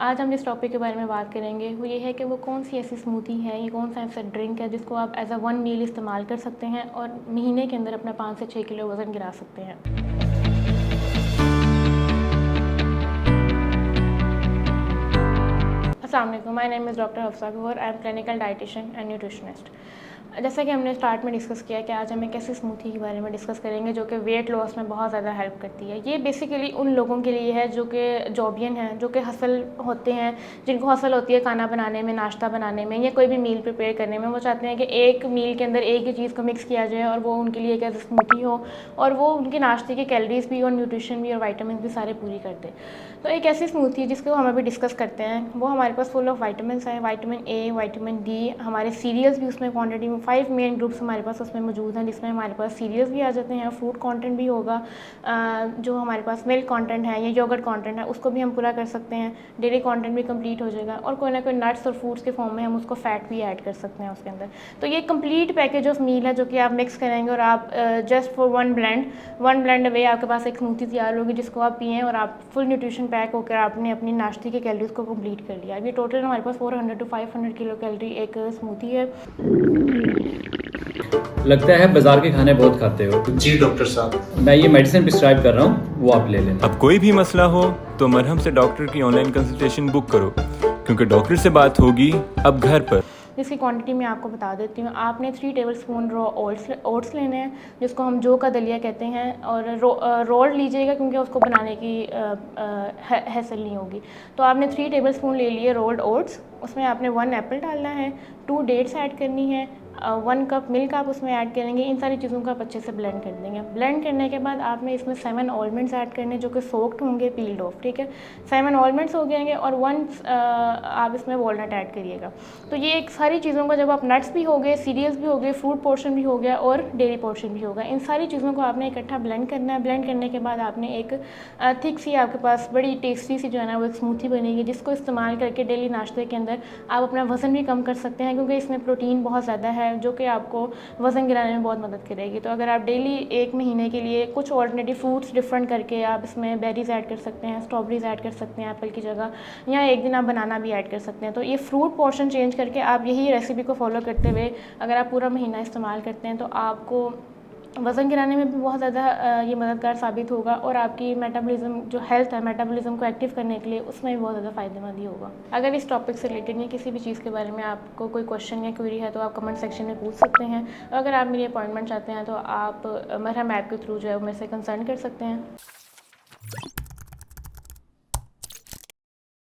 आज हम जिस टॉपिक के बारे में बात करेंगे वो ये है कि वो कौन सी ऐसी स्मूदी है, ये कौन सा ऐसा ड्रिंक है जिसको आप एज अ वन मील इस्तेमाल कर सकते हैं और महीने के अंदर अपना 5 से 6 किलो वज़न गिरा सकते हैं। अस्सलाम वालेकुम, my name is doctor Hafsa Gauhar, I am clinical dietitian and nutritionist. जैसा कि हमने स्टार्ट में डिस्कस किया कि आज हम एक ऐसी स्मूथी के बारे में डिस्कस करेंगे जो कि वेट लॉस में बहुत ज़्यादा हेल्प करती है। ये बेसिकली उन लोगों के लिए है जो कि जॉबियन हैं, जो कि हसल होते हैं, जिनको हसल होती है खाना बनाने में, नाश्ता बनाने में या कोई भी मील प्रिपेयर करने में। वो चाहते हैं कि एक मील के अंदर एक ही चीज़ को मिक्स किया जाए और वो उनके लिए एक ऐसी स्मूथी हो और वो उनके नाश्ते की कैलोरीज भी और न्यूट्रिशन भी और वाइटामिन भी सारे पूरी कर दे। तो एक ऐसी स्मूथी जिसको हम अभी डिस्कस करते हैं वो हमारे पास फुल ऑफ वाइटामिन हैं, विटामिन ए, विटामिन डी, हमारे सीरियल्स भी उसमें क्वांटिटी में 5 मेन ग्रुप्स हमारे पास उसमें मौजूद हैं, जिसमें हमारे पास सीरियल्स भी आ जाते हैं, फ्रूट कंटेंट भी होगा, जो हमारे पास मिल्क कंटेंट है या योगर्ट कंटेंट है उसको भी हम पूरा कर सकते हैं, डेयरी कंटेंट भी कंप्लीट हो जाएगा और कोई ना कोई नट्स और फ्रूट्स के फॉर्म में हम उसको फैट भी ऐड कर सकते हैं उसके अंदर। तो ये कंप्लीट पैकेज ऑफ मील है जो कि आप मिक्स करेंगे और आप just for one blend away आपके पास एक स्मूथी तैयार होगी जिसको आप पिएँ और आप फुल न्यूट्रिशन पैक होकर आपने अपनी नाश्ते की कैलोरीज को कंप्लीट कर लिया। ये टोटल हमारे पास 400 to 500 किलो कैलोरी एक स्मूथी है। लगता है बाजार के खाने बहुत खाते हो। जी डॉक्टर साहब, मैं ये मेडिसिन प्रिस्क्राइब कर रहा हूँ, वो आप ले लेना। अब कोई भी मसला हो तो मरहम से डॉक्टर की ऑनलाइन कंसल्टेशन बुक करो, क्योंकि डॉक्टर से बात होगी अब घर पर। इसकी क्वांटिटी मैं आपको बता देती हूँ। आपने 3 टेबलस्पून रॉ ओट्स लेने हैं जिसको हम जौ का दलिया कहते हैं, और रोल्ड लीजिएगा क्योंकि उसको बनाने की हैसल नहीं होगी। तो आपने 3 टेबलस्पून ले लिए रोल्ड ओट्स, उसमें आपने 1 एप्पल डालना है, 2 डेट्स ऐड करनी है, 1 कप मिल्क आप उसमें ऐड करेंगे। इन सारी चीज़ों को आप अच्छे से ब्लेंड कर देंगे। ब्लेंड करने के बाद आपने इसमें 7 आलमंड्स ऐड करने जो कि सोक्ड होंगे, पील्ड ऑफ, ठीक है। 7 आलमंड्स हो जाएंगे और 1 आप इसमें वॉलनट ऐड करिएगा। तो ये एक सारी चीज़ों को जब आप नट्स भी हो गए, सीरियल्स भी हो गए, फ्रूट पोर्शन भी हो गया और डेयरी पोर्शन भी होगा, इन सारी चीज़ों को आपने इकट्ठा ब्लेंड करना है। ब्लेंड करने के बाद आपने एक थिक सी आपके पास बड़ी टेस्टी सी जो है ना वो एक स्मूथी बनेगी जिसको इस्तेमाल करके डेली नाश्ते के अंदर आप अपना वज़न भी कम कर सकते हैं, क्योंकि इसमें प्रोटीन बहुत ज़्यादा है जो कि आपको वज़न गिराने में बहुत मदद करेगी। तो अगर आप डेली 1 महीने के लिए कुछ ऑल्टरनेटिव फ्रूट्स डिफरेंट करके आप इसमें बेरीज ऐड कर सकते हैं, स्ट्रॉबेरीज ऐड कर सकते हैं एप्पल की जगह, या एक दिन आप बनाना भी ऐड कर सकते हैं। तो ये फ्रूट पोर्शन चेंज करके आप यही रेसिपी को फॉलो करते हुए अगर आप पूरा महीना इस्तेमाल करते हैं तो आपको वज़न गिराने में भी बहुत ज़्यादा ये मददगार साबित होगा और आपकी मेटाबॉलिज्म जो हेल्थ है, मेटाबॉलिज्म को एक्टिव करने के लिए उसमें भी बहुत ज़्यादा फ़ायदेमंद ही होगा। अगर इस टॉपिक से रिलेटेड या किसी भी चीज़ के बारे में आपको कोई क्वेश्चन या क्वेरी है तो आप कमेंट सेक्शन में पूछ सकते हैं, और अगर आप मेरी अपॉइंटमेंट चाहते हैं तो आप मरहम ऐप के थ्रू जो है मेरे से कंसल्ट कर सकते हैं।